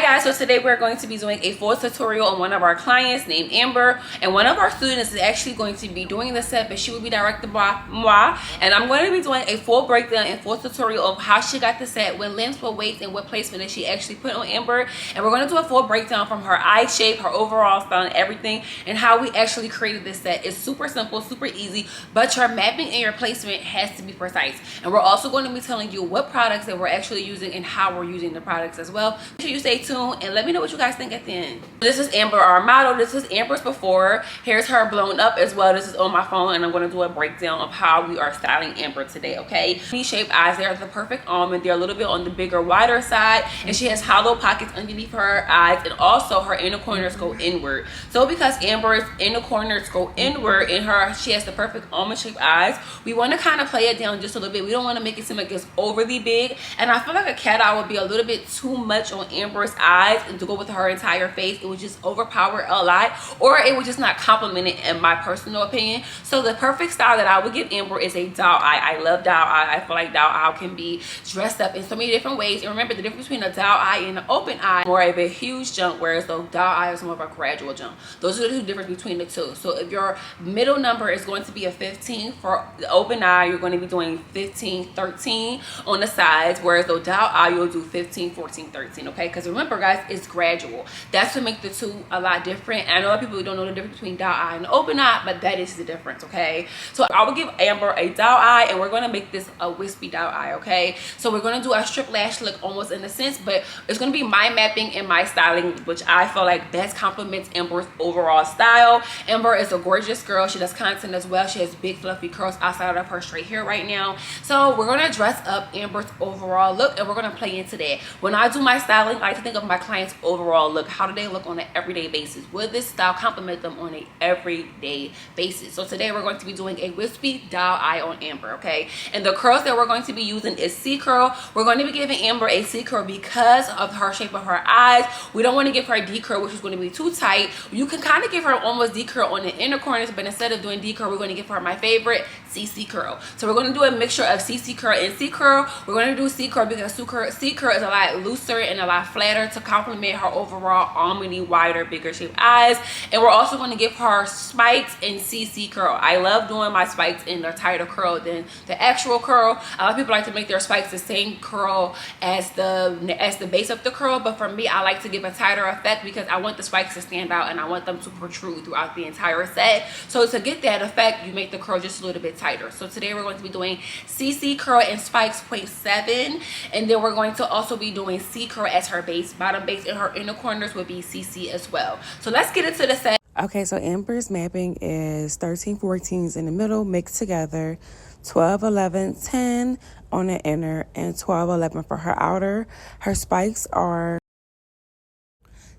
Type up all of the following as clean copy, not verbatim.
guys, so today we're going to be doing a full tutorial on one of our clients named Amber, and one of our students is actually going to be doing the set, but she will be directed by moi, and I'm going to be doing a full breakdown and full tutorial of how she got the set, what lengths, what weights, and what placement that she actually put on Amber. And we're going to do a full breakdown from her eye shape, her overall style, and everything, and how we actually created this set. It's super simple, super easy, but your mapping and your placement has to be precise. And we're also going to be telling you what products that we're actually using and how we're using the products as well. Make sure you stay tuned and let me know what you guys think at the end. This is Amber, our model. This is Amber's before. Here's her blown up as well. This is on my phone, and I'm going to do a breakdown of how we are styling Amber today, okay? V-shaped eyes, they're the perfect almond. They're a little bit on the bigger, wider side, and she has hollow pockets underneath her eyes, and also her inner corners go inward. So because Amber's inner corners go inward in her, she has the perfect almond shaped eyes, we want to kind of play it down just a little bit. We don't want to make it seem like it's overly big, and I feel like a cat eye would be a little bit too much on Amber's eyes, and to go with her entire face, it would just overpower a lot, or it would just not compliment it, in my personal opinion. So the perfect style that I would give Amber is a doll eye. I love doll eye. I feel like doll eye can be dressed up in so many different ways. And remember, the difference between a doll eye and an open eye, more of a huge jump, whereas the doll eye is more of a gradual jump. Those are the two difference between the two. So if your middle number is going to be a 15 for the open eye, you're going to be doing 15, 13 on the sides, whereas the doll eye, you'll do 15, 14, 13, okay? Because remember, guys, it's gradual. That's to make the two a lot different. And I know a lot of people don't know the difference between doll eye and open eye, but that is the difference, okay? So I will give Amber a doll eye, and we're going to make this a wispy doll eye, okay? So we're going to do a strip lash look almost in a sense, but it's going to be my mapping and my styling, which I feel like best complements Amber's overall style. Amber is a gorgeous girl. She does content as well. She has big fluffy curls outside of her straight hair right now. So we're going to dress up Amber's overall look, and we're going to play into that. When I do my styling, I like to think of my client's overall look. How do they look on an everyday basis? Will this style complement them on an everyday basis? So today we're going to be doing a wispy doll eye on Amber, okay? And the curls that we're going to be using is C curl. We're going to be giving Amber a C curl because of her shape of her eyes. We don't want to give her a D curl, which is going to be too tight. You can kind of give her almost D curl on the inner corners, but instead of doing D curl, we're going to give her my favorite, CC curl. So we're going to do a mixture of CC curl and C curl. We're going to do C curl because C curl is a lot looser and a lot flatter to complement her overall almondy, wider, bigger shaped eyes. And we're also going to give her spikes and CC curl. I love doing my spikes in a tighter curl than the actual curl. A lot of people like to make their spikes the same curl as the base of the curl, but for me, I like to give a tighter effect because I want the spikes to stand out and I want them to protrude throughout the entire set. So to get that effect, you make the curl just a little bit tighter. So today we're going to be doing CC curl and spikes 0.7, and then we're going to also be doing C curl as her base. Bottom base and her inner corners would be CC as well. So let's get into the set. Okay, so Amber's mapping is 13 14s in the middle mixed together, 12 11 10 on the inner, and 12 11 for her outer. Her spikes are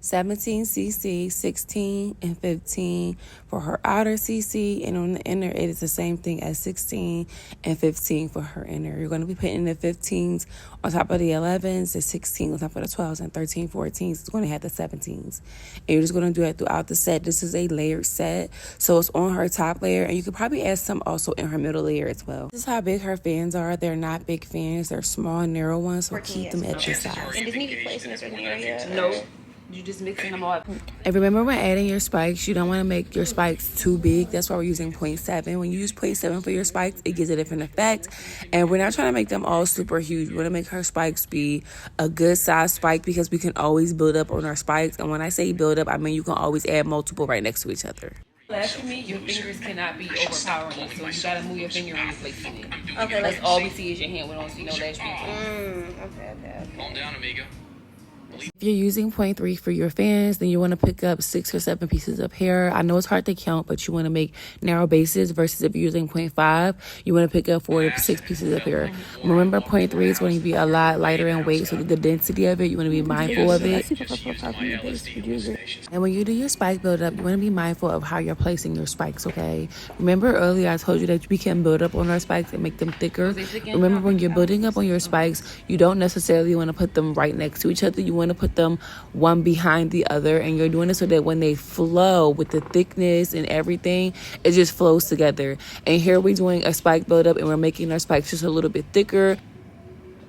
17 cc, 16 and 15 for her outer cc, and on the inner it is the same thing as 16 and 15 for her inner. You're going to be putting the 15s on top of the 11s, the 16s on top of the 12s, and 13 14s it's going to have the 17s, and you're just going to do it throughout the set. This is a layered set, so it's on her top layer, and you could probably add some also in her middle layer as well. This is how big her fans are. They're not big fans, they're small narrow ones, so keep them at this size. And does need to be placed in a certain area? No. You just mixing them all up. And remember, when adding your spikes, you don't want to make your spikes too big. That's why we're using 0.7. When you use 0.7 for your spikes, it gives a different effect. And we're not trying to make them all super huge. We want to make her spikes be a good size spike because we can always build up on our spikes. And when I say build up, I mean you can always add multiple right next to each other. Lash for me, your fingers cannot be overpowering it, so you gotta move your finger when you're placing it. Okay. That's all we see is your hand. We don't see no lash people. Okay. Calm down, amigo. If you're using 0.3 for your fans, then you want to pick up 6 or 7 pieces of hair. I know it's hard to count, but you want to make narrow bases versus if you're using 0.5, you want to pick up 4 to 6 pieces of hair. Remember, 0.3 is going to be a lot lighter in weight, so the density of it, you want to be mindful of it. And when you do your spike buildup, you want to be mindful of how you're placing your spikes, okay? Remember earlier I told you that we can build up on our spikes and make them thicker. Remember, when you're building up on your spikes, you don't necessarily want to put them right next to each other. You want to put them one behind the other, and you're doing it so that when they flow with the thickness and everything, it just flows together. And here we're doing a spike buildup, and we're making our spikes just a little bit thicker.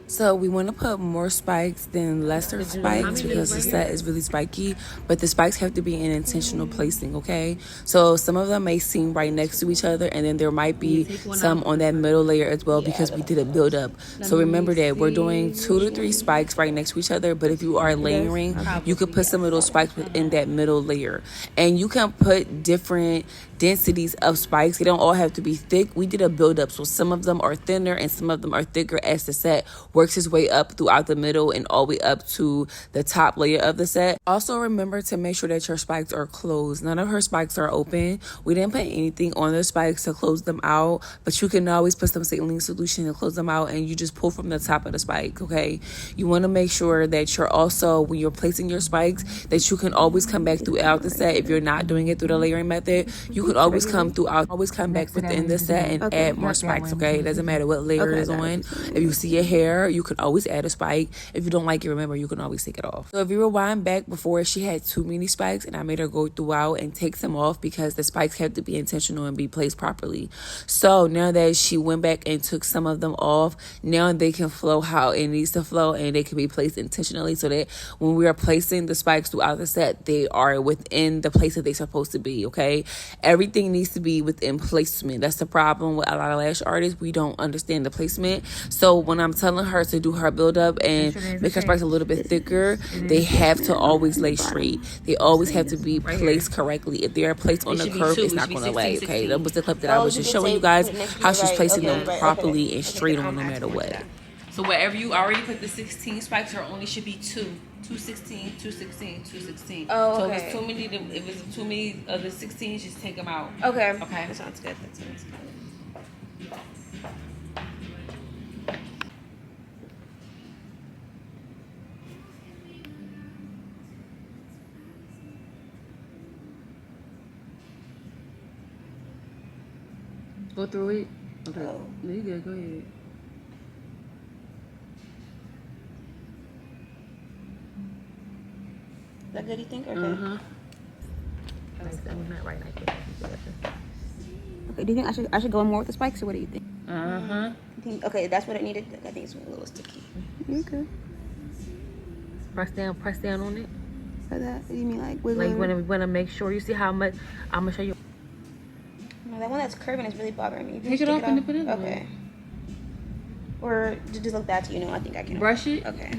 So we want to put more spikes than lesser spikes because the set is really spiky, but the spikes have to be in intentional placing, okay? So some of them may seem right next to each other, and then there might be some on that middle layer as well because we did a build up. So remember that we're doing 2 to 3 spikes right next to each other, but if you are layering, you could put some of those spikes within that middle layer. And you can put different densities of spikes. They don't all have to be thick. We did a build up, so some of them are thinner and some of them are thicker as the set works its way up throughout the middle and all the way up to the top layer of the set. Also remember to make sure that your spikes are closed. None of her spikes are open. We didn't put anything on the spikes to close them out, but you can always put some Sealant solution to close them out, and you just pull from the top of the spike, okay? You want to make sure that you're also, when you're placing your spikes, that you can always come back throughout the set. If you're not doing it through the layering method, you could always come back within the set and add more spikes, okay? It doesn't matter what layer it is on. If you see your hair, you could always add a spike. If you don't like it, remember, you can always take it off. So if you rewind back, before she had too many spikes, and I made her go throughout and take some off because the spikes have to be intentional and be placed properly. So now that she went back and took some of them off, now they can flow how it needs to flow, and they can be placed intentionally so that when we are placing the spikes throughout the set, they are within the place that they're supposed to be, okay? Everything needs to be within placement. That's the problem with a lot of lash artists. We don't understand the placement. So when I'm telling her to do her build up and make her spikes a little bit thicker, they have to always lay straight. They always have to be placed correctly. If they are placed on the curve, it's not going to lay, okay? That was the clip that I was just showing you guys how she's placing them properly and straight on no matter what. So wherever you already put the 16 spikes, there only should be 216, 216, 216. Oh, so okay. if it's too many of the 16s, just take them out. Okay. Okay. That sounds good. That sounds good. Go through it. Okay. Oh. No, you good. Go ahead. Is that good, you think? Okay. That was not right like that. Okay, do you think I should go in more with the spikes, or what do you think? Uh-huh. You think, okay, that's what it needed? I think it's a little sticky. You're good. Press down on it. For that? You mean like wiggle? Like you wanna make sure you see how much. I'm gonna show you. No, that one that's curving is really bothering me. Take it off and put it on. Okay. Or just look that to you know. I think I can Brush it. Okay.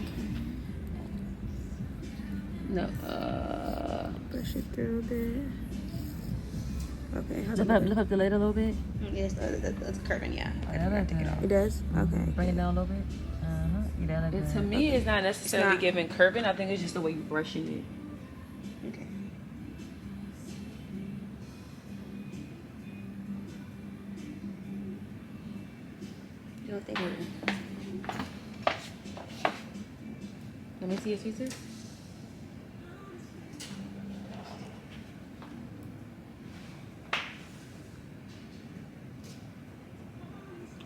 No. Brush it through a bit. Okay. Look up the lid a little bit. Yes, that's curving. Yeah. Yeah, Take it off. It does. Okay. Bring it down a little bit. And to me, it's not necessarily giving curving. I think it's just the way you're brushing it. Okay. You don't think? Let me see your tweezers.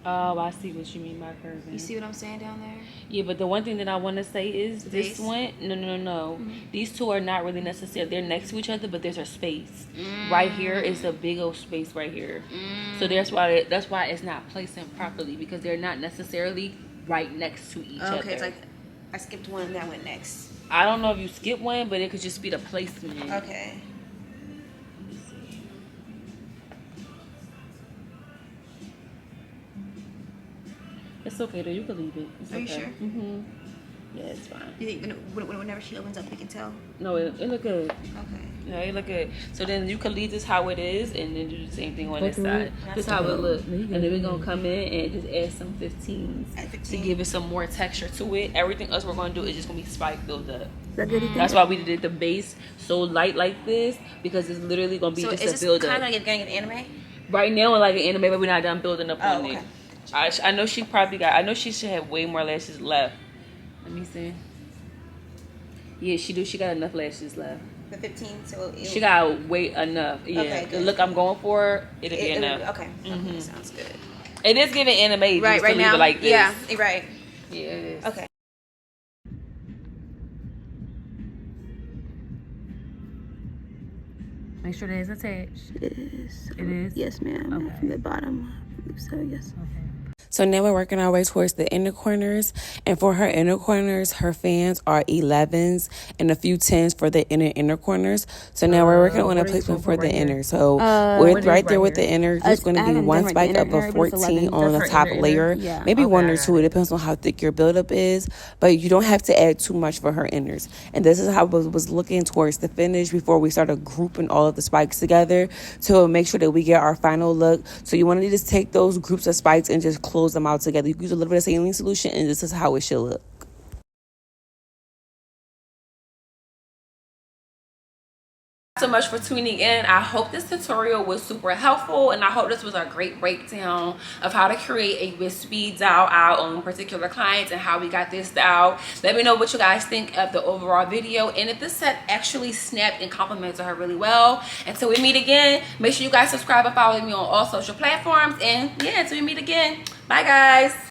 Oh, I see what you mean by curving. You see what I'm saying down there? Yeah, but the one thing that I want to say is this one. No. Mm-hmm. These two are not really necessary. They're next to each other, but there's a space. Right here is a big old space right here. So that's why it's not placing properly, because they're not necessarily right next to each other. Okay, it's like I skipped one and that went next. I don't know if you skip one, but it could just be the placement. Okay. It's okay though. You can leave it. It's Are okay. you sure? Mm-hmm. Yeah, it's fine. You think whenever she opens up, we can tell? No, it look good. Okay. No, it look good. So then you can leave this how it is, and then do the same thing on this side. This how it look. And then we're gonna come in and just add some 15s to give it some more texture to it. Everything else we're gonna do is just gonna be spike build up. That's why we did the base so light like this, because it's literally gonna be just a build up. So is this kind of getting an anime? Right now, like an anime, but we're not done building up on okay. it. I know she probably got. I know she should have way more lashes left. Let me see. Yeah, she do. She got enough lashes left. The 15, so she got way enough. Yeah, okay, the look I'm going for, it'll be enough. Okay, okay, sounds good. It is giving anime. Right now. Like this. Yeah, right. Yeah, it is. Okay. Make sure that it's attached. It is. It is? Yes, ma'am. Okay. From the bottom. So yes. Okay. So now we're working our way towards the inner corners. And for her inner corners, her fans are 11s and a few 10s for the inner corners. So now we're working on a placement for the inner. So we're right there with the inner. There's going to be one spike up of 14 on the top layer. Yeah. Maybe one or two. It depends on how thick your buildup is. But you don't have to add too much for her inners. And this is how I was looking towards the finish before we started grouping all of the spikes together to make sure that we get our final look. So you want to just take those groups of spikes and just close them out together. You can use a little bit of saline solution, and this is how it should look. So much for tuning in. I hope this tutorial was super helpful, and I hope this was a great breakdown of how to create a wispy doll eye on particular clients and how we got this style. Let me know what you guys think of the overall video, and if this set actually snapped and complimented her really well. Until we meet again, make sure you guys subscribe and follow me on all social platforms, and yeah, until we meet again, bye guys.